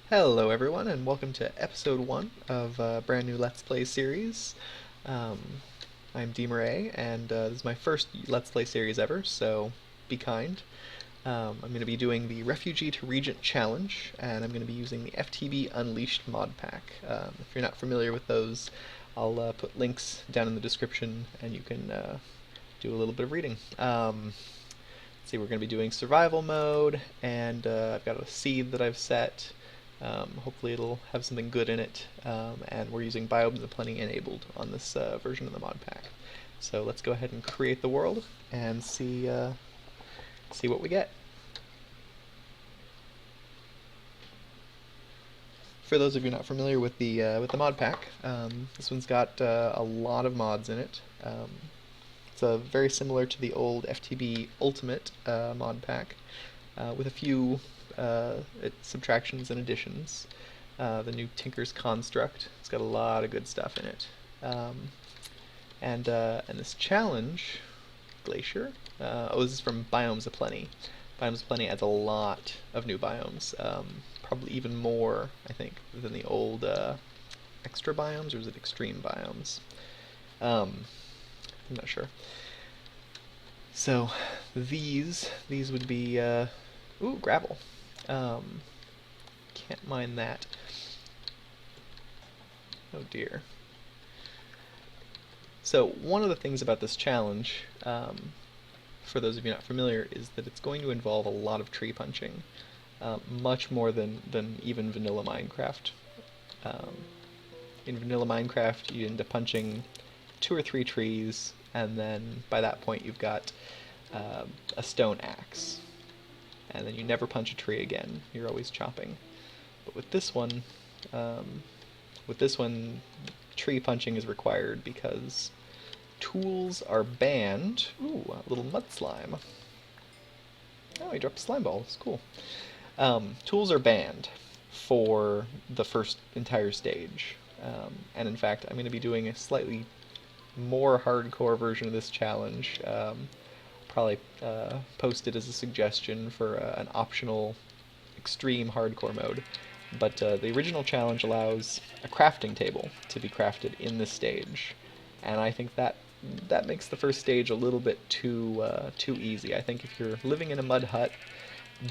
Hello everyone and welcome to episode 1 of a brand new Let's Play series. Um, I'm Deemer and this is my first Let's Play series ever, so be kind. I'm going to be doing the Refugee to Regent Challenge, and I'm going to be using the FTB Unleashed mod pack. If you're not familiar with those, I'll put links down in the description and you can do a little bit of reading. Let's see, we're going to be doing survival mode, and I've got a seed that I've set. Hopefully it'll have something good in it, and we're using Biomes Aplenty enabled on this version of the mod pack. So let's go ahead and create the world and see what we get. For those of you not familiar with the mod pack, this one's got a lot of mods in it. It's very similar to the old FTB Ultimate mod pack, with a few subtractions and additions. The new Tinker's Construct, it's got a lot of good stuff in it. And this challenge, Glacier, this is from Biomes Aplenty. Biomes Aplenty adds a lot of new biomes, probably even more, I think, than the old extra biomes, or is it extreme biomes? I'm not sure. So these would be ooh, gravel. Can't mine that. Oh dear. So one of the things about this challenge, for those of you not familiar, is that it's going to involve a lot of tree punching, much more than even vanilla Minecraft. In vanilla Minecraft, you end up punching 2 or 3 trees, and then by that point you've got a stone axe, and then you never punch a tree again. You're always chopping. But with this one, tree punching is required because tools are banned. Ooh, a little mud slime. Oh, he dropped a slime ball. It's cool. Tools are banned for the first entire stage. And in fact, I'm going to be doing a slightly more hardcore version of this challenge. Probably post it as a suggestion for an optional extreme hardcore mode. But the original challenge allows a crafting table to be crafted in this stage, and I think that makes the first stage a little bit too easy. I think if you're living in a mud hut,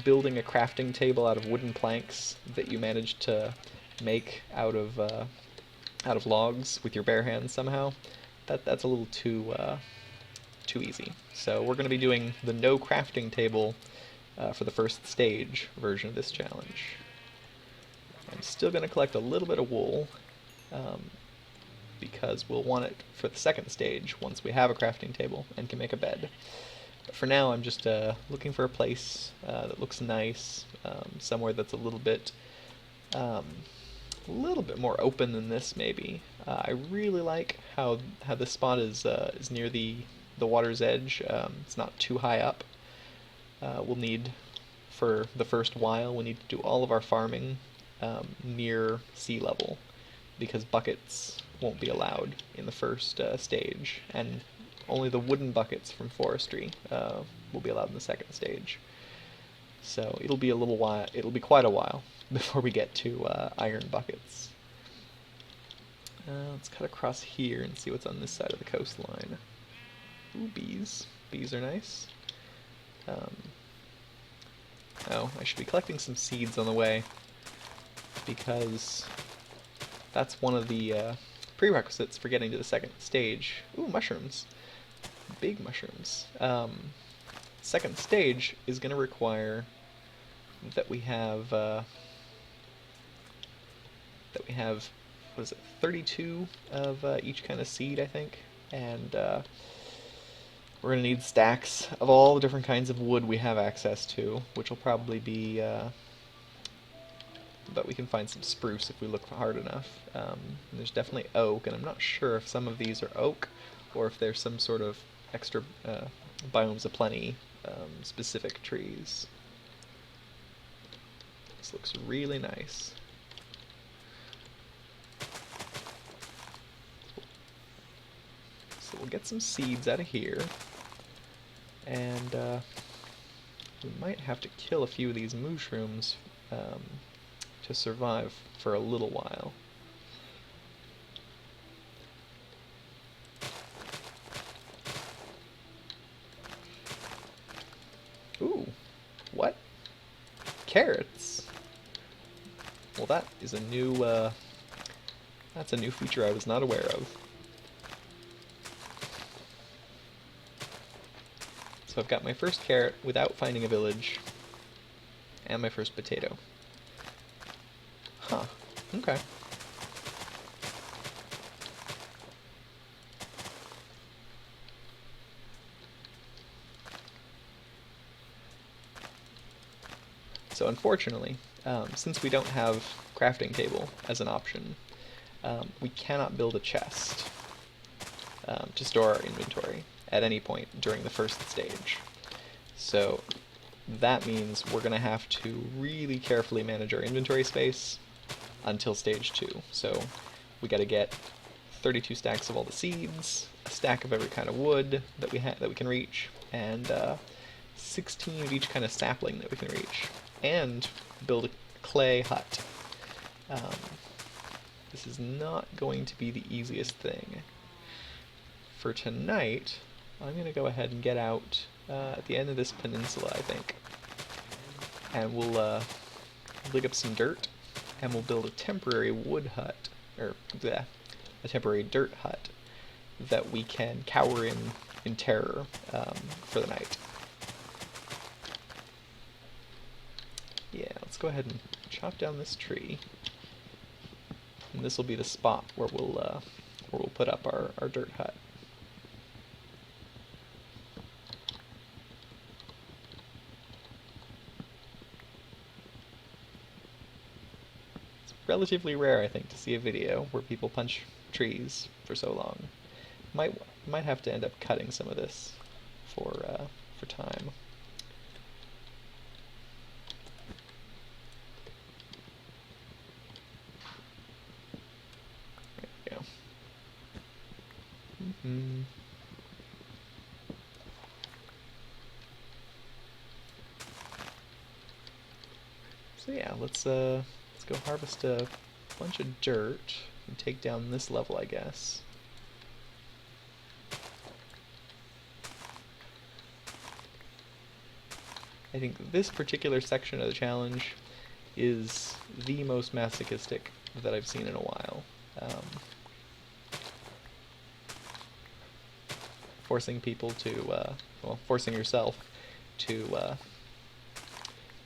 building a crafting table out of wooden planks that you managed to make out of logs with your bare hands somehow, that's a little too easy. So we're going to be doing the no crafting table for the first stage version of this challenge. I'm still going to collect a little bit of wool, because we'll want it for the second stage once we have a crafting table and can make a bed. But for now, I'm just looking for a place that looks nice, somewhere that's a little bit more open than this, maybe. I really like how this spot is near the water's edge. It's not too high up. We'll need, for the first while, we need to do all of our farming near sea level, because buckets won't be allowed in the first stage, and only the wooden buckets from forestry will be allowed in the second stage. So it'll be quite a while before we get to iron buckets. Let's cut across here and see what's on this side of the coastline. Ooh, bees. Bees are nice. Oh, I should be collecting some seeds on the way, because that's one of the prerequisites for getting to the second stage. Ooh, mushrooms. Big mushrooms. Second stage is going to require that we have what is it, 32 of each kind of seed, I think, and we're going to need stacks of all the different kinds of wood we have access to, which will probably be but we can find some spruce if we look hard enough. There's definitely oak, and I'm not sure if some of these are oak or if there's some sort of extra Biomes Aplenty specific trees. This looks really nice. So we'll get some seeds out of here, and we might have to kill a few of these mushrooms to survive for a little while. Ooh, what? Carrots? Well, that is a new, that's a new feature I was not aware of. So I've got my first carrot without finding a village, and my first potato. Huh, okay. So unfortunately, since we don't have crafting table as an option, we cannot build a chest to store our inventory at any point during the first stage. So that means we're going to have to really carefully manage our inventory space until stage 2. So we got to get 32 stacks of all the seeds, a stack of every kind of wood that we can reach, and 16 of each kind of sapling that we can reach, and build a clay hut. This is not going to be the easiest thing. For tonight, I'm going to go ahead and get out at the end of this peninsula, I think. And we'll dig up some dirt, and we'll build a temporary wood hut, or a temporary dirt hut that we can cower in terror for the night. Yeah, let's go ahead and chop down this tree, and this will be the spot where we'll put up our dirt hut. It's relatively rare, I think, to see a video where people punch trees for so long. Might have to end up cutting some of this for time. There we go. So yeah, let's go harvest a bunch of dirt and take down this level, I guess. I think this particular section of the challenge is the most masochistic that I've seen in a while. Forcing people to, well, forcing yourself to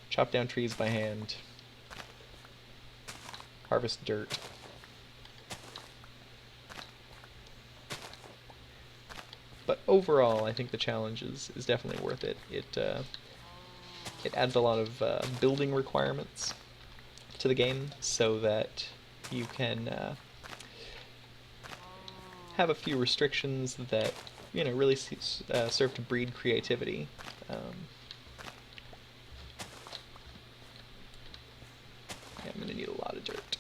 chop down trees by hand, harvest dirt. But overall, I think the challenge is definitely worth it. It adds a lot of building requirements to the game so that you can have a few restrictions that, you know, really serve to breed creativity. Yeah, I'm going to need a lot of dirt.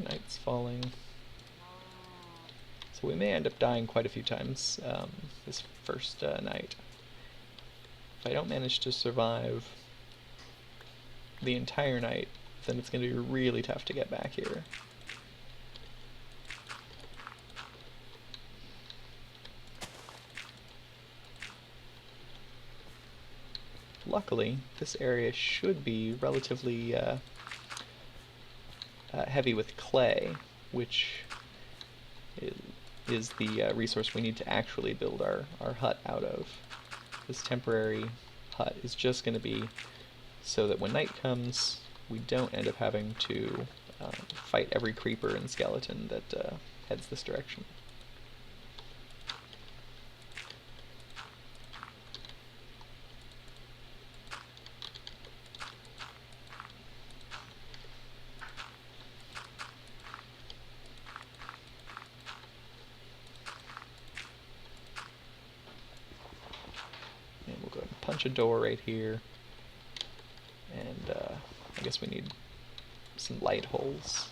Night's falling. So we may end up dying quite a few times this first night. If I don't manage to survive the entire night, then it's going to be really tough to get back here. Luckily, this area should be relatively heavy with clay, which is the resource we need to actually build our hut out of. This temporary hut is just going to be so that when night comes, we don't end up having to fight every creeper and skeleton that heads this direction. punch a door right here. And I guess we need some light holes,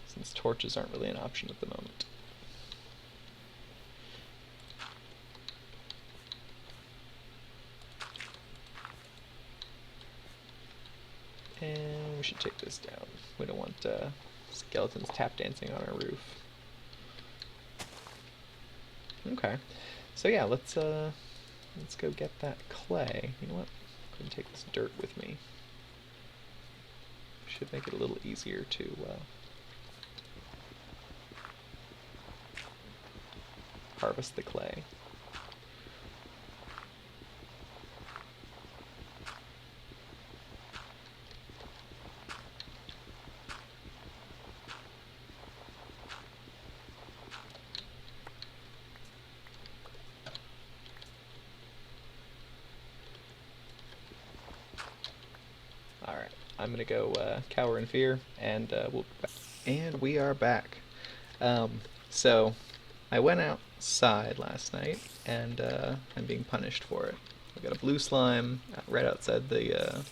since torches aren't really an option at the moment. And we should take this down. We don't want skeletons tap dancing on our roof. Okay, so yeah, let's go get that clay. You know what? Go ahead and take this dirt with me. Should make it a little easier to harvest the clay. Alright, I'm gonna go cower in fear, and we'll be back. And we are back. So, I went outside last night, and I'm being punished for it. I got a blue slime right outside the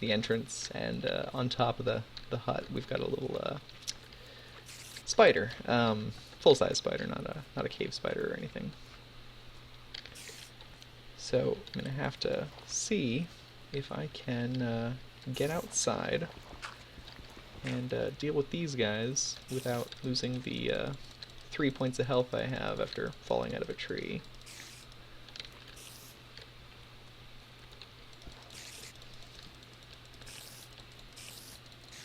entrance, and on top of the hut we've got a little spider, full-size spider, not a cave spider or anything. So I'm gonna have to see if I can get outside and deal with these guys without losing the 3 points of health I have after falling out of a tree.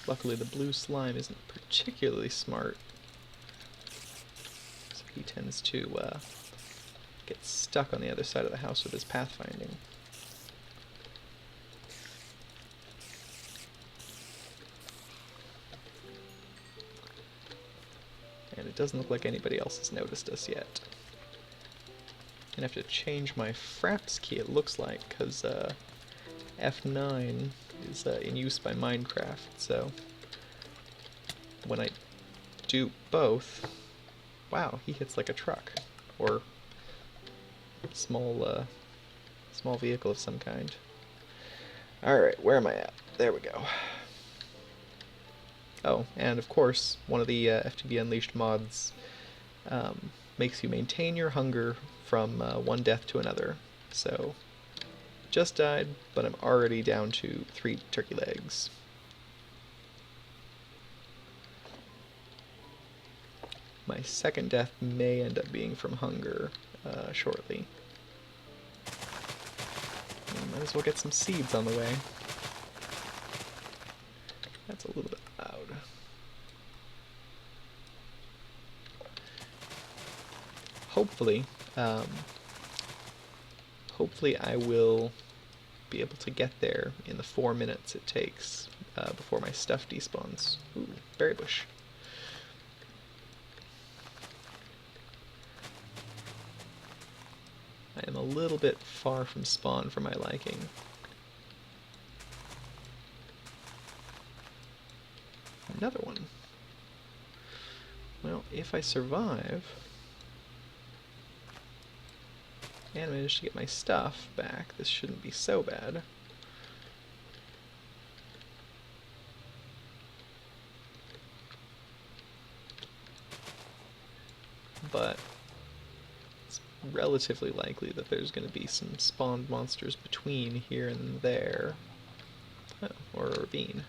Luckily the blue slime isn't particularly smart, so he tends to get stuck on the other side of the house with his pathfinding. And it doesn't look like anybody else has noticed us yet. I'm gonna have to change my fraps key, it looks like, because F9 is in use by Minecraft, so when I do both, wow, he hits like a truck, or small vehicle of some kind. Alright, where am I at? There we go. Oh, and of course, one of the FTB Unleashed mods makes you maintain your hunger from one death to another. So, just died, but I'm already down to 3 turkey legs. My second death may end up being from hunger shortly. Might as well get some seeds on the way. That's a little bit loud. Hopefully I will be able to get there in the 4 minutes it takes before my stuff despawns. Ooh, berry bush. I am a little bit far from spawn for my liking. Another one. Well, if I survive and manage to get my stuff back, this shouldn't be so bad. But it's relatively likely that there's going to be some spawned monsters between here and there. Oh, or a ravine.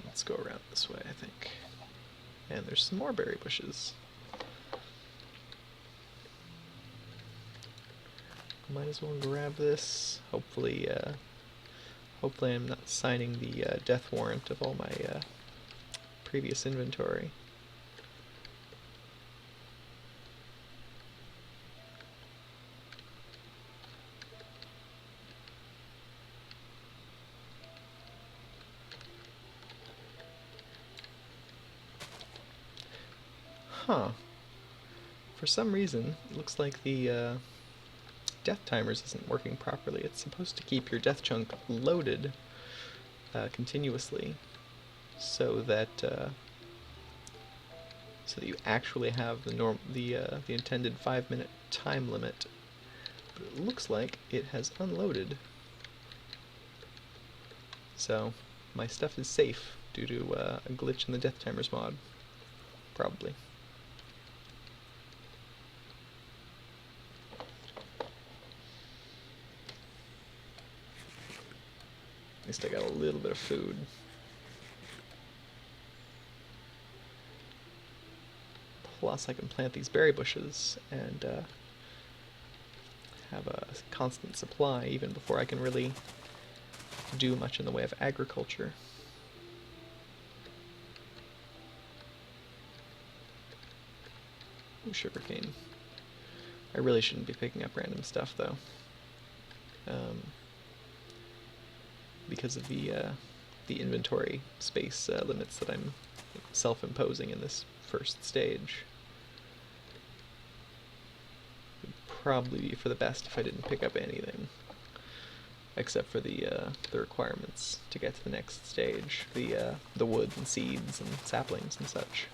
Let's go around this way, I think. And there's some more berry bushes. Might as well grab this. Hopefully I'm not signing the death warrant of all my previous inventory. Huh. For some reason, it looks like the death timers isn't working properly. It's supposed to keep your death chunk loaded continuously so that you actually have the intended 5-minute time limit but it looks like it has unloaded. So my stuff is safe due to a glitch in the Death Timers mod, probably. At least I got a little bit of food. Plus I can plant these berry bushes and have a constant supply even before I can really do much in the way of agriculture. Ooh, sugarcane. I really shouldn't be picking up random stuff though, because of the inventory space limits that I'm self-imposing in this first stage. It would probably be for the best if I didn't pick up anything, except for the requirements to get to the next stage, the wood and seeds and saplings and such.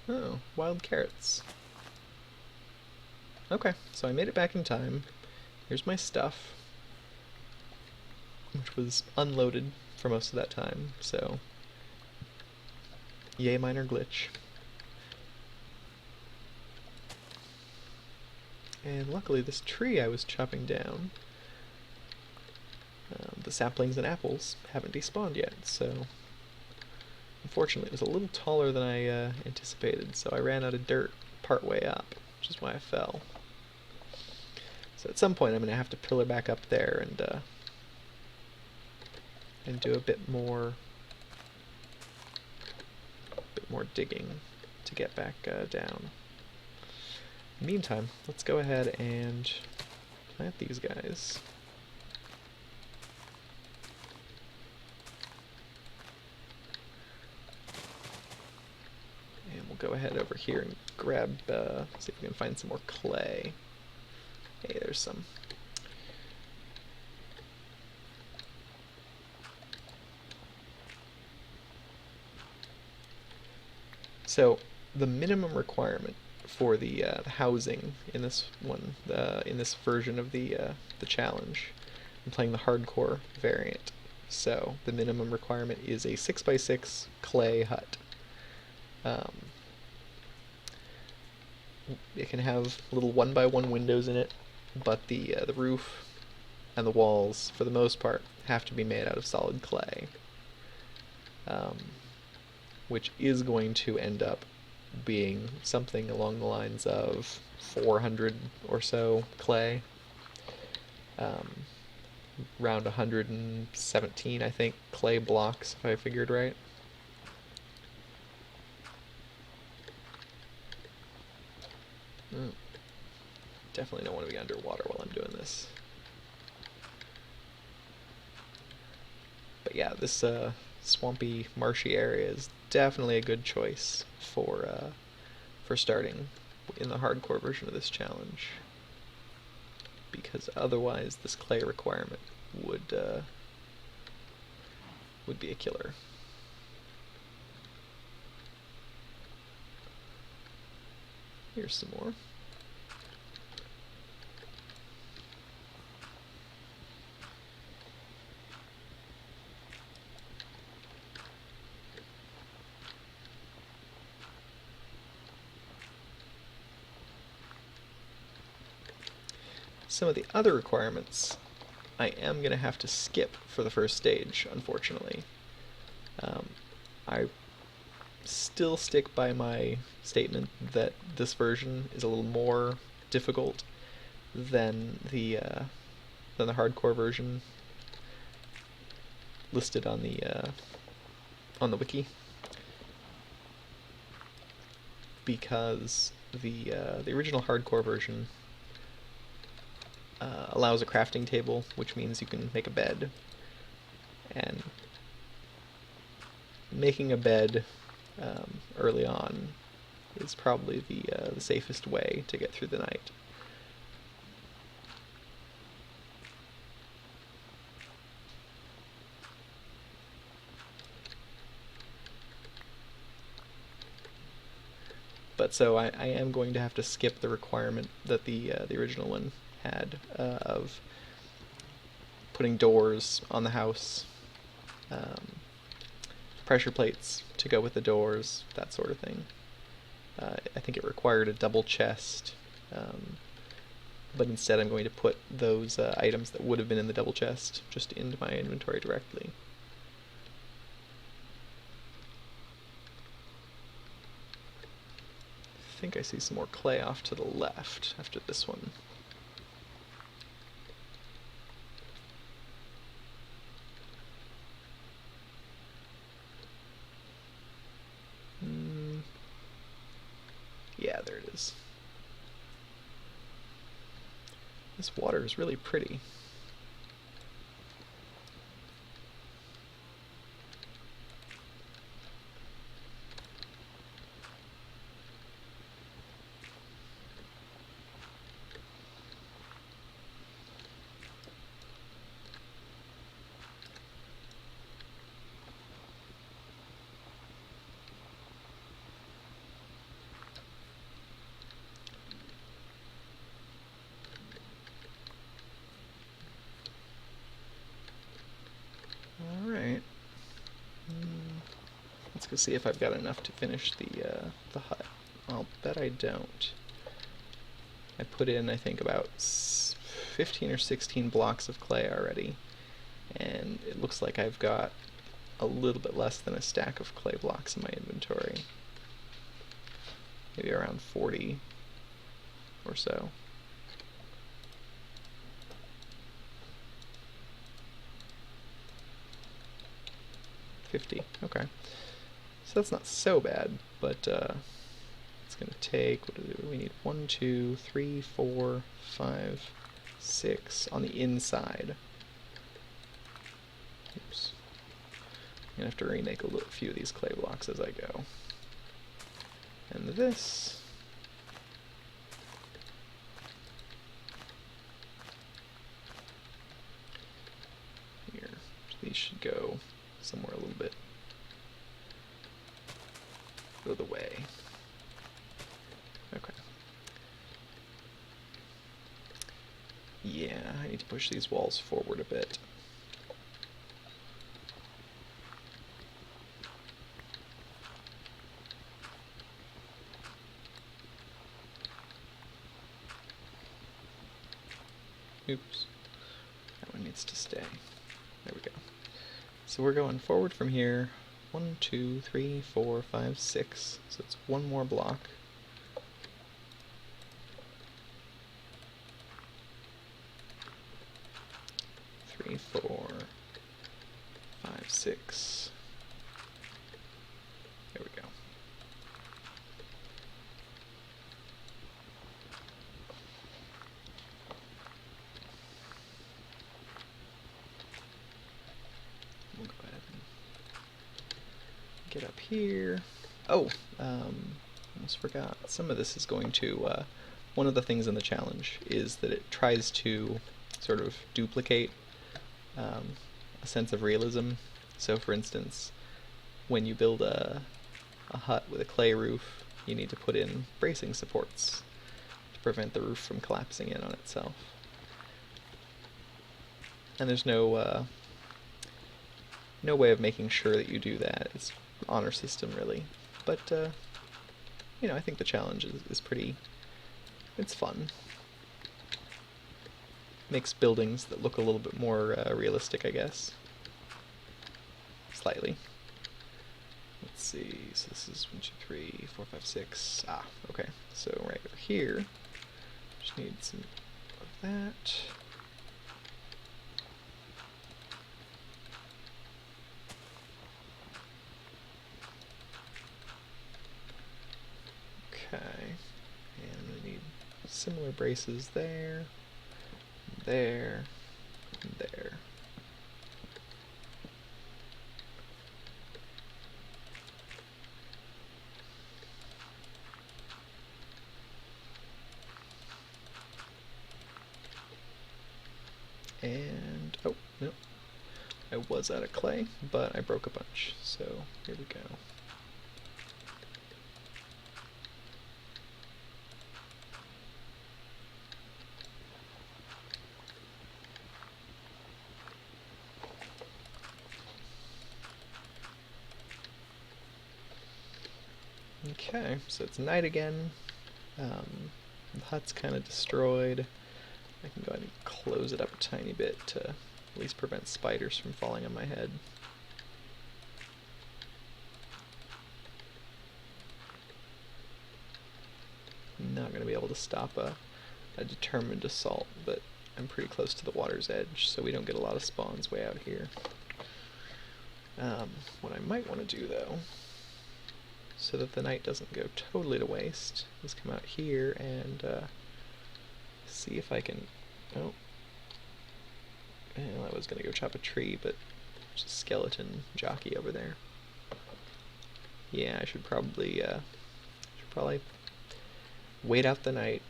Oh, wild carrots. Okay, so I made it back in time. Here's my stuff, which was unloaded for most of that time, so yay minor glitch. And luckily this tree I was chopping down, the saplings and apples haven't despawned yet, so unfortunately it was a little taller than I anticipated, so I ran out of dirt partway up, which is why I fell. So at some point I'm going to have to pillar back up there and do a bit more digging to get back down. Meantime, let's go ahead and plant these guys. And we'll go ahead over here and grab, see if we can find some more clay. Hey, there's some. So the minimum requirement for the housing in this one, in this version of the challenge, I'm playing the hardcore variant. So the minimum requirement is a 6x6 clay hut. It can have little 1x1 windows in it, but the roof and the walls, for the most part, have to be made out of solid clay, which is going to end up being something along the lines of 400 or so clay, around 117, I think, clay blocks, if I figured right. Definitely don't want to be underwater while I'm doing this. But yeah, this swampy, marshy area is definitely a good choice for starting in the hardcore version of this challenge, because otherwise this clay requirement would be a killer. Here's some more. Some of the other requirements I am going to have to skip for the first stage, unfortunately. I still stick by my statement that this version is a little more difficult than the hardcore version listed on the wiki, because the original hardcore version allows a crafting table, which means you can make a bed, and making a bed early on is probably the safest way to get through the night. But so I am going to have to skip the requirement that the original one had of putting doors on the house, pressure plates to go with the doors, that sort of thing. I think it required a double chest, but instead I'm going to put those items that would have been in the double chest just into my inventory directly. I think I see some more clay off to the left after this one. Yeah, there it is. This water is really pretty. Alright. Let's go see if I've got enough to finish the hut. I'll bet I don't. I put in, I think, about 15 or 16 blocks of clay already, and it looks like I've got a little bit less than a stack of clay blocks in my inventory. Maybe around 40 or so. Okay. So that's not so bad, but it's going to take, what do we need? 1, 2, 3, 4, 5, 6 on the inside. Oops. I'm going to have to remake a few of these clay blocks as I go. And this. Here. These should go somewhere a little bit out of the way. Okay. Yeah, I need to push these walls forward a bit. Oops. That one needs to stay. There we go. So we're going forward from here. 1, 2, 3, 4, 5, 6. So it's one more block. Three, 4, 5, 6. There we go. We'll go ahead and get up here. Oh, almost forgot. Some of this is going to, one of the things in the challenge is that it tries to sort of duplicate a sense of realism. So for instance, when you build a hut with a clay roof, you need to put in bracing supports to prevent the roof from collapsing in on itself. And there's no way of making sure that you do that. It's honor system, really. But, you know, I think the challenge is pretty, it's fun. Makes buildings that look a little bit more realistic, I guess. Slightly. Let's see, so this is 1, 2, 3, 4, 5, 6. Ah, okay. So right over here, just need some of that. Okay, and I'm going to need similar braces there, there, and there. And, oh, no, I was out of clay, but I broke a bunch, so here we go. Okay, so it's night again. The hut's kind of destroyed. I can go ahead and close it up a tiny bit to at least prevent spiders from falling on my head. I'm not going to be able to stop a determined assault, but I'm pretty close to the water's edge, so we don't get a lot of spawns way out here. What I might want to do, though, so that the night doesn't go totally to waste, is come out here and see if I can... Oh. Well, I was going to go chop a tree, but there's a skeleton jockey over there. Yeah, I should probably wait out the night.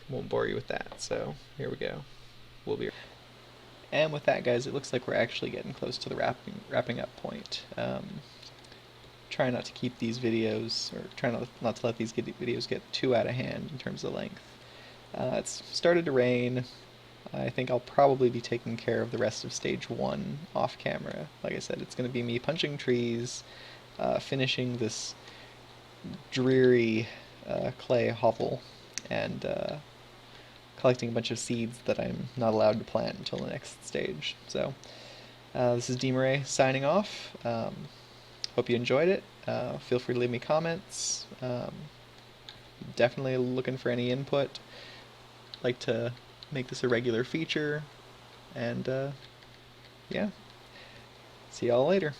Won't bore you with that, so here we go. We'll be... And with that, guys, it looks like we're actually getting close to the wrapping up point. Try not to keep these videos, or try not to let these videos get too out of hand in terms of length. It's started to rain. I think I'll probably be taking care of the rest of stage 1 off camera. Like I said, it's going to be me punching trees, finishing this dreary clay hovel, and collecting a bunch of seeds that I'm not allowed to plant until the next stage. So this is Deemeray signing off. Hope you enjoyed it. Feel free to leave me comments. Definitely looking for any input. Like to make this a regular feature, and yeah, see y'all later.